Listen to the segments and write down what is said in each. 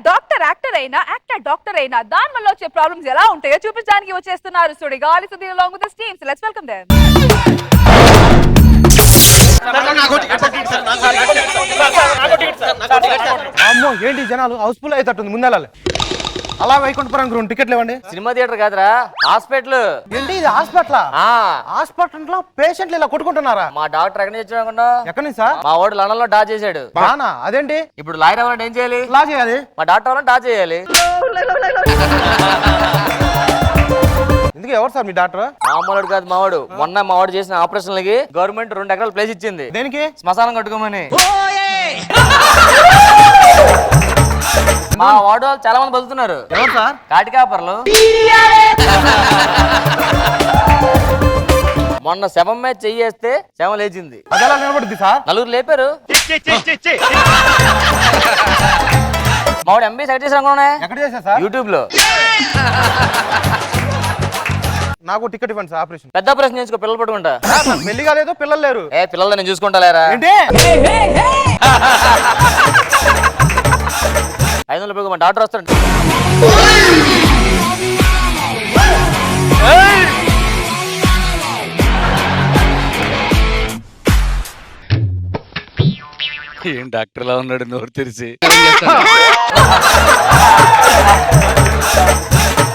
Doctor actor అయినా actor doctor అయినా దాని వల్ల వచ్చే ప్రాబ్లమ్స్ ఎలా ఉంటాయో చూపించడానికి వచ్చేస్తున్నారు Sudigali Sudheer along with his team. So let's welcome them. అమ్మో ఏంటి జనాలు హౌస్ఫుల్ అవుతుంది ముందెళ్ళాలి. అలా వైకుంఠపురం గ్రౌండ్ టికెట్లు ఇవ్వండి. సినిమా థియేటర్ కాదురా, హాస్పిటల్. ఏంటి ఇది హాస్పిటల్? హాస్పిటల్ లో పేషెంట్లు ఇలా కొట్టుకుంటున్నారా? మా డాక్టర్ ఎక్కడి నుంచి వచ్చాడు? ఎక్కడి నుంచి సార్? మా వాడు లండన్ లో డా చేశాడు. రానా? అదేంటి? ఇప్పుడు లాయర్ అవ్వాలంటే ఏం చేయాలి? లా చేయాలి. మా డాక్టర్ అవ్వాలంటే డా చేయాలి. ఎందుకు ఎవరు సార్ మీ డాక్టర్? మామూలు కాదు మావాడు. మొన్న మావాడు చేసిన ఆపరేషన్లకి గవర్నమెంట్ 2 ఎకరాల ప్లేస్ ఇచ్చింది. దేనికి? శ్మశానం కట్టుకోమని. మా వాడు వాళ్ళు చాలా మంది బతుకుతున్నారు. ఎవరు సార్? కాటికాపర్లు. మొన్న శవం మీద చెయ్యేస్తే శవం లేచింది. అది ఎలా నిలబడుద్ది సార్? నలుగురు లేపారు. మావాడు ఎంబీ సెట్ చేసి అనుకున్నా ఎక్కడ చేశా సార్? యూట్యూబ్ లో. నాకు టికెట్ ఇవ్వండి సార్. ఆపరేషన్ పెద్ద ఆపరేషన్ చేసుకో, పిల్లలు పట్టుకుంటా. పెళ్లి కాలేదు, పిల్లలు లేరు. పిల్లలు నేను చూసుకుంటా లేరా? ఏంటి 500 రూపాయలు మా డాక్టర్ వస్తాడు. ఏం డాక్టర్ లా ఉన్నాడు నోరు తెరిచి.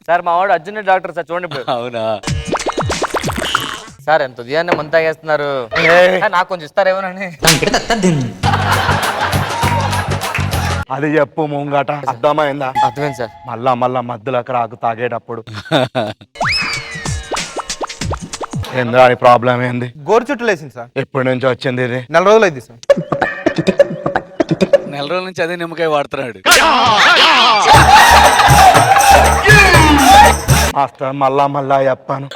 సార్ మా వాడు అర్జున్ డాక్టర్ సార్, చూడండి ఇప్పుడు. అవునా సార్ ఎంత ఉదయాన్నే మంత తాగేస్తున్నారు. నాకు కొంచెం ఇస్తారేమోనని. అది చెప్పు ముంగట. అర్థమైందా? అర్థమైంది సార్. మళ్ళా మధ్యలోకి రాకు తాగేటప్పుడు. ఏందా ప్రాబ్లం ఏంది? గోరు చుట్టూ లేసింది సార్. ఎప్పటి నుంచి వచ్చింది ఇది? 4 రోజులు అయింది సార్. 4 రోజుల నుంచి అదే నిమ్మకాయ వాడుతున్నాడు. మాస్టర్ మళ్ళా చెప్పాను.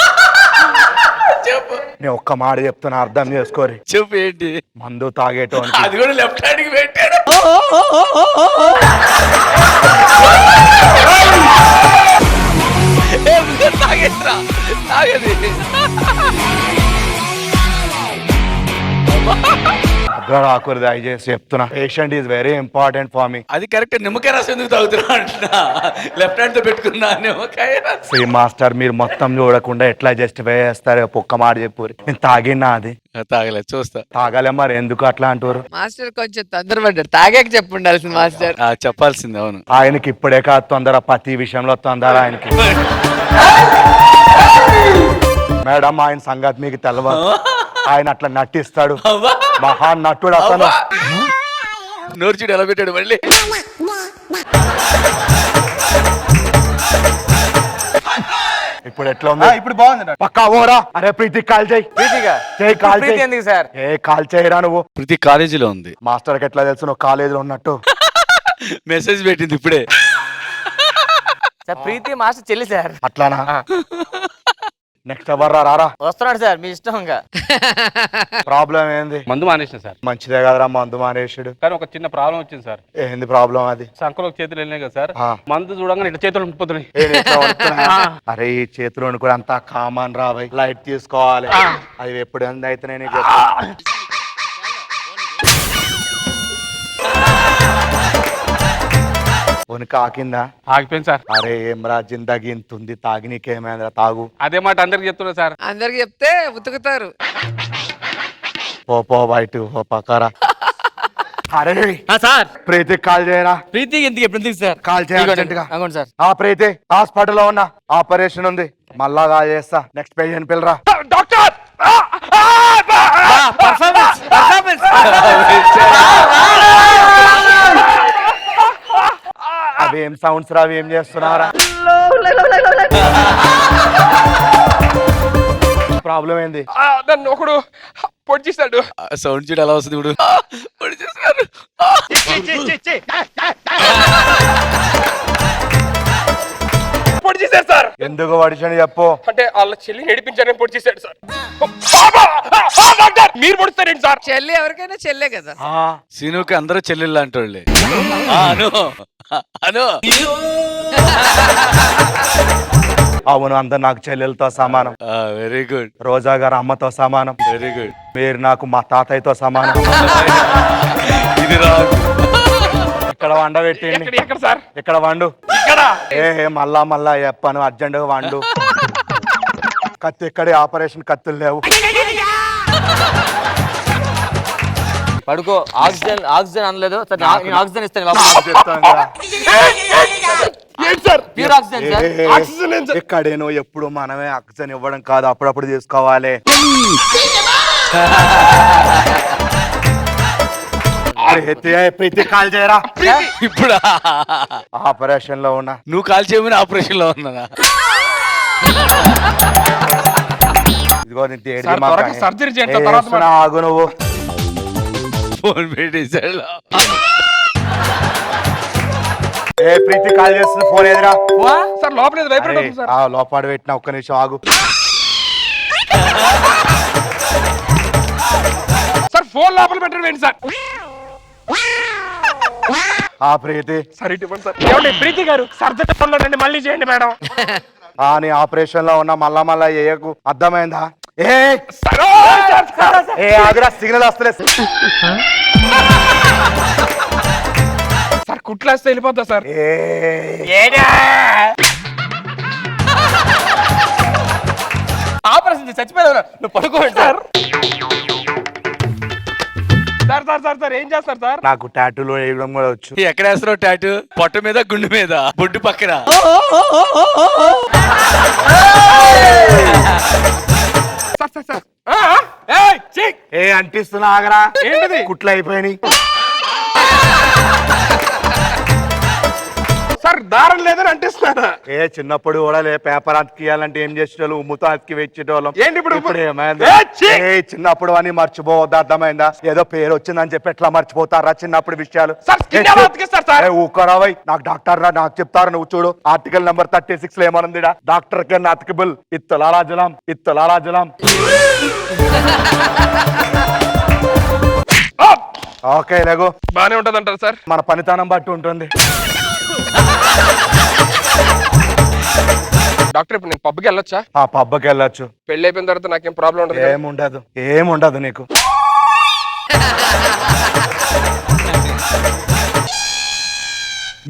నేను ఒక్క మాట చెప్తున్నా, అర్థం చేసుకోరి. చెప్పు ఏంటి? మందు తాగేటోని అది కూడా లెఫ్ట్ హ్యాండ్ కి పెట్టాడు. తాగేద్రా తాగేది. రాకూడదు దయచేసి చెప్తున్నా. Patient is very important for me. అది కరెక్ట్. నిమ్మకాయ రసం ఎందుకు తాగుతున్నా అంటున్నా. లెఫ్ట్ హ్యాండ్ తో పెట్టుకున్నా నిమ్మకాయ రసం. శ్రీ మాస్టర్ మీరు మొత్తం చూడకుండా ఎట్లా జస్టిఫై చేస్తారు? ఒక్క మాట చెప్పు. నేను తాగినా అది తాగలేదు చూస్తా. తాగాలే మరి ఎందుకు అట్లా అంటారు? మాస్టర్ కొంచెం తొందరపడ్డారు. తాగాక చెప్పు ఉండాల్సింది మాస్టర్. చెప్పాల్సింది. అవును ఆయనకి ఇప్పుడే కాదు తొందర, ప్రతి విషయంలో తొందర ఆయనకి. మేడం ఆయన సంగతి మీకు తెలవదు. ఆయన అట్లా నటిస్తాడు, మహా నటుడు అతను. నోరు చూడు ఎలా పెట్టాడు మళ్ళీ. ఇప్పుడు ఎట్లా ఉంది? ఇప్పుడు బాగుంది. పక్కా ఓరా. అరే ప్రీతి కాల్ చేయి. ప్రీతిగా చేయి కాల్ చేయి. ఎందుకు సార్? కాల్ చేయరా నువ్వు? ప్రతి కాలేజీలో ఉంది. మాస్టర్ కి ఎట్లా తెలుసు నువ్వు కాలేజీలో ఉన్నట్టు? మెసేజ్ పెట్టింది ఇప్పుడే. సార్ ప్రీతి మాస్టర్ చెల్లి సార్. అట్లానా? నెక్స్ట్ ఎవరు రారా? వస్తున్నాడు సార్, మీ ఇష్టం. ఇంకా ప్రాబ్లం ఏంది? మందు మానేసిన సార్. మంచిదే కదరా మందు మానేసుడు. కానీ ఒక చిన్న ప్రాబ్లం వచ్చింది సార్. ఏంది ప్రాబ్లం అది? సంకలో చేతులు వెళ్ళినాయి కదా సార్. మందు చూడంగానే ఇట్లా చేతులు ఉండిపోతున్నాయి. అరే ఈ చేతులు కూడా అంతా కామన్ రాబోయ్. లైట్ తీసుకోవాలి. అది ఎప్పుడు ఎంత అయితే నేను ఆకిందా? ఆగిపోయింది సార్. అరే ఏం రా జిందగీ ఇంతుంది, తాగి నీకేమైందిరా? తాగు. అదే మాట అందరికి చెప్తున్నా సార్. అందరికి చెప్తే ఉతుకుతారు. పో బయట పో పక్కరా. అరే సార్ ప్రీతి కాల్ చేయరా. ప్రీతి ఎందుకు ఎప్పుడు సార్? కాల్ చేయాలి సార్. ప్రీతి హాస్పిటల్లో ఉన్నా, ఆపరేషన్ ఉంది, మళ్ళా కాల్ చేస్తా. నెక్స్ట్ పేషెంట్ పిల్లరా. డాక్టర్ అవేం సౌండ్స్ రా, అవేం చేస్తున్నారా? ప్రాబ్లం ఏంది? నన్ను ఒకడు పొడి చేశాడు. సౌండ్ చూడు ఎలా వస్తుంది ఇప్పుడు. పొడి చేశాడు. పొడి చేశాడు సార్. ఎందుకు పడిచని చెప్పు. అంటే వాళ్ళ చెల్లి నడిపించారని పొడి చేశాడు సార్. డాక్టర్ మీరు పొడుస్తారేంటి సార్? చెల్లి ఎవరికైనా చెల్లే కదా. సీనుకి అందరూ చెల్లెళ్ళు అంటోళ్ళే. అను అవును, అందరు నాకు చెల్లెలతో సమానం. Very good. రోజా గారు అమ్మతో సమానం. Very good. మీరు నాకు మా తాతయ్యతో సమానం. ఇది రా. ఇక్కడ వండ పెట్టింది ఎక్కడ సార్? ఇక్కడ వండు ఇక్కడ మళ్ళా చెప్పాను అర్జెంట్ గా వండు. కత్తి ఇక్కడే ఆపరేషన్ కత్తులు లేవు. పడుకో. ఆక్సిజన్ అనలేదు సార్, నేను ఆక్సిజన్ ఇస్తాను లోపల. చెప్తాను కదా. ఏంటి sir? Pure oxygen sir. Oxygen ఏం సార్? ఇక్కడేనో ఎప్పుడు మనమే ఆక్సిజన్ ఇవ్వడం కాదు, అప్పుడప్పుడు తీసుకోవాలి. ప్రీతి కాల్ చేయరా. ఇప్పుడు ఆపరేషన్ లో ఉన్నా. నువ్వు కాల్ చేయమని ఆపరేషన్ లో ఉన్నానా? ఇదిగో నీ తేడి సార్, దిమాగ్ త్వరగా కానీ. సర్జరీ చేయండి, ఏ తర్వాత చేస్తున్నా, ఆగు నువ్వు. ఫోన్ పెట్టేశాడు. ప్రీతి కాల్ చేస్తుంది, ఫోన్ ఎదురా. సార్ లోపల వైబ్రేట్ అవుతుంది సార్. లోపాడు పెట్టిన, ఒక్క నిమిషం ఆగు. సార్ ఫోన్ లోపల పెట్టడం ఏంటి సార్? ప్రీతి సార్ ఇటు ఇవ్వండి సార్. ఏమండి ప్రీతి గారు, సర్జరీ ఫోన్ లో రండి, మళ్ళీ చేయండి మేడం. నీ ఆపరేషన్ లో ఉన్నా, మళ్ళా ఏయకు, అర్థమైందా? సార్, ఓ, సార్, సార్. ఆగురా, సిగ్నల్ వస్తలే. సార్ కుట్లేస్తే వెళ్ళిపోతా సార్. ఆపరేషన్ చేసి చచ్చిపోయావు, నువ్వు పడుకోండి sir. Sir sir sir sir ఏం చేస్తారు సార్? నాకు టాటూలో వేయడం కూడా వచ్చు. ఎక్కడ వేస్తున్నావు టాటూ? పొట్ట మీద, గుండె మీద, బొడ్డు పక్కన. Sir sir sir. ఏయ్, ఛీ! అంటిస్తున్నా, ఆగరా. ఏంటిది? కుట్లు అయిపోయినాయి. సార్ దారం లేదని అంటిస్తున్నారా? చిన్నప్పుడు కూడా పేపర్ అతికియాలంటే ఏం చేసేటోళ్ళు, ఉమ్ముతో అతికి వచ్చేటోళ్ళం. ఏంటి ఇప్పుడు? ఏమైంది? ఛీ! చిన్నప్పుడు అని మర్చిపోవద్దు, అర్థమైందా? ఏదో పేరు వచ్చిందని చెప్పి ఎట్లా మర్చిపోతారా చిన్నప్పుడు విషయాలు? సార్ స్కిన్ ఎలా అతికిస్తారు సార్? ఊకరావై, నాకు డాక్టర్ రా, నాకు చెప్తారు. నువ్వు చూడు, ఆర్టికల్ నెంబర్ 36 లో ఏమనుంది? డాక్టర్ కెన్ అతికిబుల్ ఇత్తలారాజలం. ఓకే లేగు, బానే ఉంటది అంటారు సార్. మన పనితనం బట్టి ఉంటుంది. డాక్టర్ ఇప్పుడు నేను పబ్కి వెళ్ళొచ్చా? పబ్బకి వెళ్ళొచ్చు. పెళ్లి అయిపోయిన తర్వాత నాకేం ప్రాబ్లం ఉండదు కదా? ఏముండదు నీకు.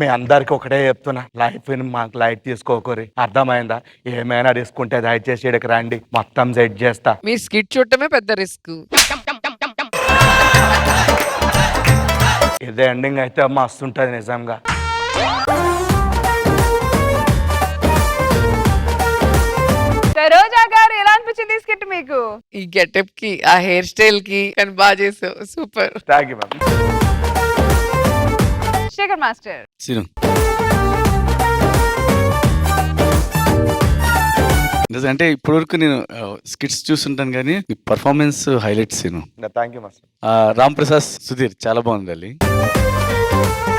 మీ అందరికి ఒకటే చెప్తున్నా, లైఫ్ మాకు లైట్ తీసుకోకరి, అర్థమైందా? ఏమైనా రిస్క్ ఉంటే దయచేసి ఇక్కడికి రండి, మొత్తం సెట్ చేస్తా. మీరు స్కిట్ చూడటమే పెద్ద రిస్క్. ఇదే ఎండింగ్ అయితే మస్తు ఉంటది నిజంగా. రోజా గారు ఎలా అనిపించింది స్కిట్ మీకు? ఈ గెటప్ కి, ఆ హెయిర్ స్టైల్ కి కానీ బాగా చేసావు, super. Thank you ma'am. Shekhar master. Seenu, అంటే ఇప్పటివరకు నేను స్కిట్స్ చూస్తుంటాను కానీ performance highlights Seenu. Thank you master. Ram Prasad, Sudheer చాలా బాగుంది.